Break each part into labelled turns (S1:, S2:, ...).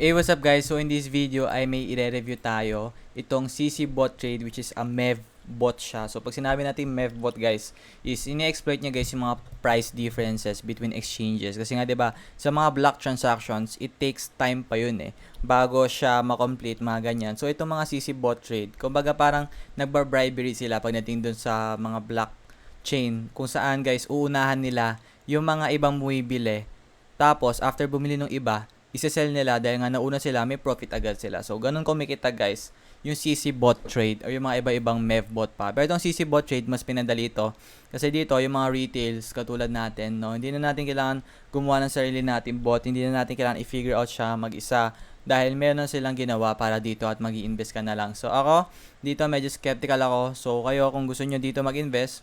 S1: Hey, what's up guys? So in this video ay may i-review tayo itong CC Bot Trade, which is a MEV bot siya. So pag sinabi natin MEV bot guys, is ini-exploit niya guys yung mga price differences between exchanges. Kasi nga 'di ba, sa mga block transactions, it takes time pa yun bago siya ma-complete mga ganyan. So itong mga CC Bot Trade, kumbaga parang nagbar-bribery sila pagdating dun sa mga blockchain kung saan guys uunahan nila yung mga ibang bumibili. Tapos after bumili ng iba, isa-sell nila dahil nga nauna sila, may profit agad sila. So, ganun kumikita guys, yung CC bot trade or yung mga iba-ibang MEV bot pa. Pero itong CC bot trade, mas pinadali ito. Kasi dito, yung mga retails, katulad natin, no, hindi na natin kailangan gumawa ng sarili natin bot. Hindi na natin kailangan i-figure out siya mag-isa. Dahil meron na silang ginawa para dito at mag-i-invest ka na lang. So, ako, dito medyo skeptical ako. So, kayo, kung gusto nyo dito mag-invest,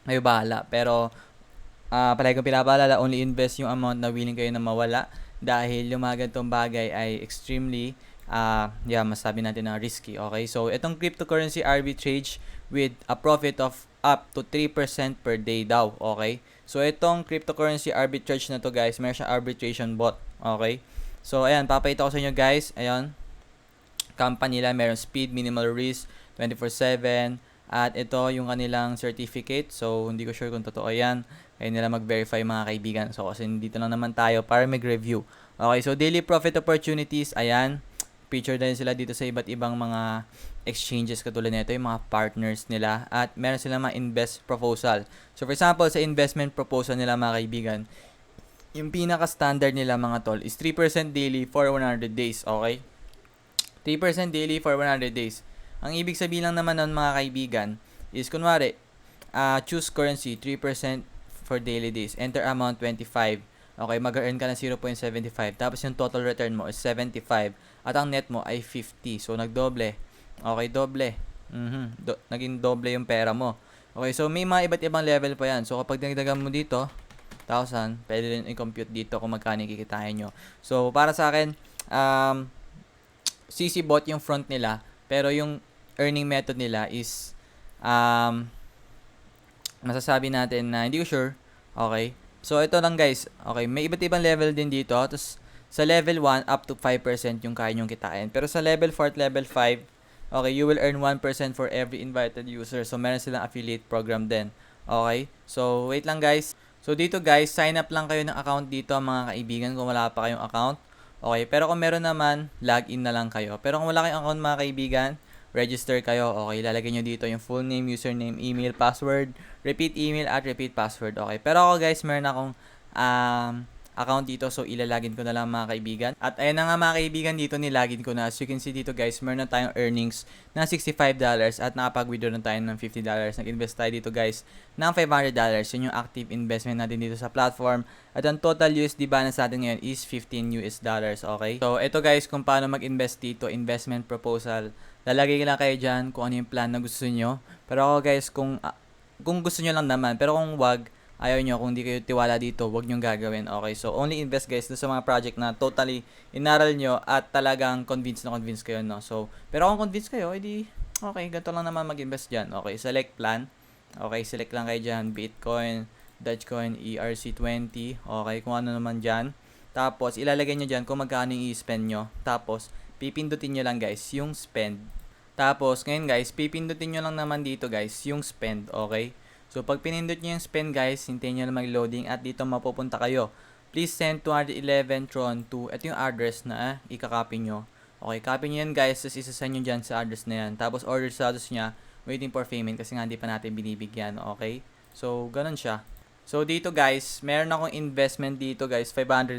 S1: kayo bahala. Pero, palagi kong pinapaalala, only invest yung amount na willing kayo na mawala dahil yung mga ganitong bagay ay extremely masabi natin na risky. Okay, so itong cryptocurrency arbitrage with a profit of up to 3% per day daw. Okay, so itong cryptocurrency arbitrage na to guys, meron siyang arbitration bot. Okay, so ayan, papakita ko sa inyo guys. Ayan, company nila, meron speed, minimal risk, 24/7, at ito yung kanilang certificate. So hindi ko sure kung totoo yan. Kaya nila mag-verify mga kaibigan. So kasi dito lang naman tayo para mag-review. Okay, so daily profit opportunities, ayan. Feature din sila dito sa iba't ibang mga exchanges katulad nito, yung mga partners nila. At meron silang mga invest proposal. So for example, sa investment proposal nila mga kaibigan, yung pinaka-standard nila mga tol is 3% daily for 100 days. Okay? 3% daily for 100 days. Ang ibig sabihin lang naman nun mga kaibigan is kunwari, choose currency 3% for daily days. Enter amount 25. Okay, mag-earn ka ng 0.75. Tapos yung total return mo is 75. At ang net mo ay 50. So, nagdoble. Okay, doble. Naging doble yung pera mo. Okay, so may mga iba't ibang level pa yan. So, kapag nagdagan mo dito, 1,000, pwede rin i-compute dito kung magkano kikitain nyo. So, para sa akin, CC bot yung front nila. Pero yung earning method nila is masasabi natin na hindi ko sure. Okay. So, ito lang guys. Okay. May iba't ibang level din dito. Tapos, sa level 1, up to 5% yung kaya nyong kitain. Pero sa level 4 at level 5, okay, you will earn 1% for every invited user. So, meron silang affiliate program din. Okay. So, wait lang guys. So, dito guys, sign up lang kayo ng account dito mga kaibigan kung wala pa kayong account. Okay. Pero kung meron naman, log in na lang kayo. Pero kung wala kayong account mga kaibigan, register kayo. Okay, ilalagay nyo dito yung full name, username, email, password, repeat email, at repeat password. Okay, pero ako guys, meron akong account dito, so ilalagin ko na lang mga kaibigan. At ayan na nga mga kaibigan, dito nilagin ko na. As you can see dito guys, meron na tayong earnings na $65 at nakapag-withdraw na tayo ng $50. Nag-invest tayo dito guys ng $500. Yun yung active investment natin dito sa platform. At ang total USD balance natin ngayon is $15. Okay, so ito guys, kung paano mag-invest dito, investment proposal. Lalagay lang kayo dyan kung ano yung plan na gusto nyo. Pero ako guys, kung gusto nyo lang naman, pero kung wag, ayaw nyo, kung di kayo tiwala dito, wag nyo gagawin. Okay, so only invest guys sa mga project na totally inaral nyo at talagang convinced kayo, no? So, pero kung convinced kayo, edi okay, ganito lang naman mag-invest dyan. Okay, select plan. Okay, select lang kayo dyan, Bitcoin, Dogecoin, ERC20. Okay, kung ano naman dyan. Tapos, ilalagay nyo dyan kung magkano yung i-spend nyo. Tapos, pipindutin nyo lang guys yung spend. Tapos, ngayon guys, pipindutin nyo lang naman dito guys yung spend, okay? So, pag pinindot nyo yung spend guys, hintayin nyo lang mag-loading at dito mapupunta kayo. Please send 211 Tron to, ito yung address na ikakopy nyo. Okay, copy nyo yan guys, tapos isasend nyo dyan sa address na yan. Tapos, order status nya, waiting for payment kasi nga hindi pa natin binibigyan, okay? So, ganun siya. So, dito guys, meron akong investment dito guys, $500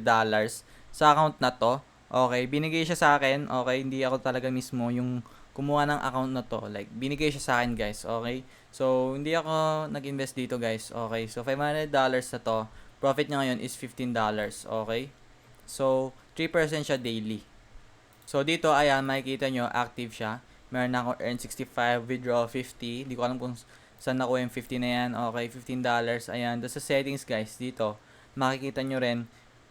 S1: sa account na to. Okay, binigay siya sa akin. Okay, hindi ako talaga mismo yung kumuha ng account na to. Like, binigay siya sa akin, guys. Okay? So, hindi ako nag-invest dito, guys. Okay? So, $500 na to. Profit niya ngayon is $15. Okay? So, 3% siya daily. So, dito, ayan, makikita nyo, active siya. Meron na ako earn 65, withdraw 50. Hindi ko alam kung saan nakuha yung 50 na yan. Okay, $15. Ayan. Doon sa settings, guys, dito, makikita nyo rin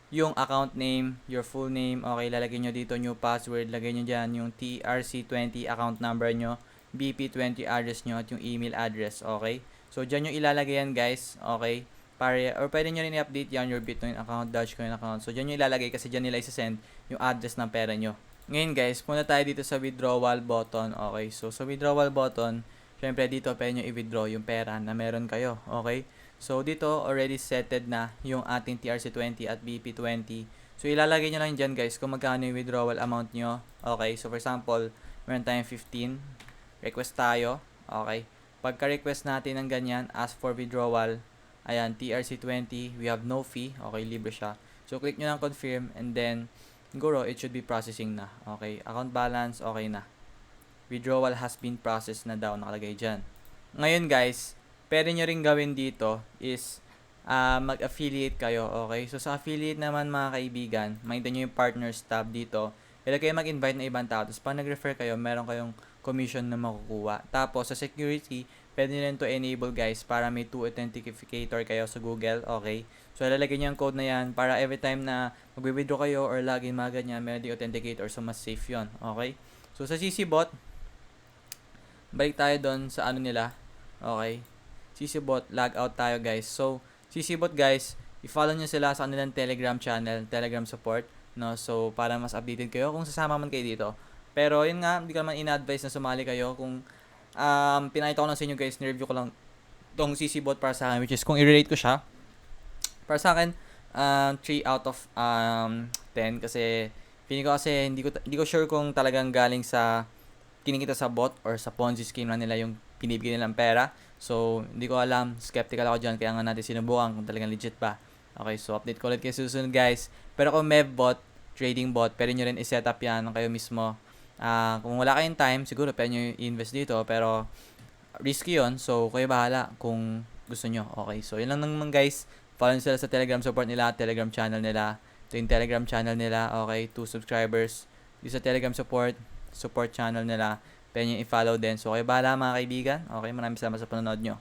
S1: yung account name, your full name. Okay, lalagay nyo dito new password, lagay nyo dyan yung TRC20 account number nyo, BP20 address nyo, at yung email address. Okay, so dyan yung ilalagay yan guys. Okay, Or pwede nyo rin i-update yan your Bitcoin account, Dogecoin account. So, dyan nyo ilalagay kasi dyan nila isa-send yung address ng pera nyo. Ngayon guys, punta tayo dito sa withdrawal button. Okay, so sa withdrawal button, syempre dito pwede nyo i-withdraw yung pera na meron kayo. Okay, so dito already setted na yung ating TRC20 at BP20. So ilalagay nyo lang dyan guys kung magkano yung withdrawal amount nyo. Okay, so for example, meron tayong 15. Request tayo. Okay, pagka-request natin ng ganyan, ask for withdrawal. Ayan, TRC20, we have no fee. Okay, libre siya. So click nyo lang confirm and then siguro it should be processing na. Okay, account balance, okay na. Withdrawal has been processed na daw, nakalagay dyan. Ngayon guys, pwede nyo rin gawin dito is mag-affiliate kayo. Okay, so sa affiliate naman mga kaibigan, makita nyo yung partners tab dito. Pwede kayo mag-invite ng ibang tao. Tapos pag nag-refer kayo, meron kayong commission na makukuha. Tapos sa security, pwede nyo rin to enable guys para may 2 authenticator kayo sa Google. Okay, so lalagay nyo yung code na yan para every time na mag-withdraw kayo or login mga ganyan, meron di authenticator, so mas safe yon. Okay, so sa CCBot, balik tayo doon sa ano nila. Okay, CCBot, log out tayo guys. So CCBot guys, i-follow nyo sila sa kanilang Telegram channel, Telegram support, no? So para mas updated kayo kung sasama man kayo dito. Pero yun nga, hindi ko naman ina-advise na sumali kayo. Kung pinakita ko lang sa inyo guys, ni-review ko lang tong CCBot para sa akin, which is kung i-rate ko siya, para sa akin, 3 out of 10 kasi feeling ko kasi hindi ko sure kung talagang galing sa kinikita sa bot or sa Ponzi scheme na nila yung pinibigay nilang pera. So, hindi ko alam. Skeptical ako dyan. Kaya nga natin sinubukan kung talagang legit ba. Okay, so update ko ulit kayo susunod guys. Pero kung Mevbot, trading bot, pwede nyo rin i-set up yan ng kayo mismo. Kung wala kayong time, siguro pwede nyo i-invest dito. Pero risky yon, so kayo bahala kung gusto nyo. Okay, so yun lang naman guys. Follow nyo sila sa Telegram support nila, Telegram channel nila. Ito yung Telegram channel nila. Okay, 2 subscribers. Dito sa Telegram support channel nila. Pwede nyo i-follow din. So kayo bahala mga kaibigan. Okay, maraming salamat sa panonood nyo.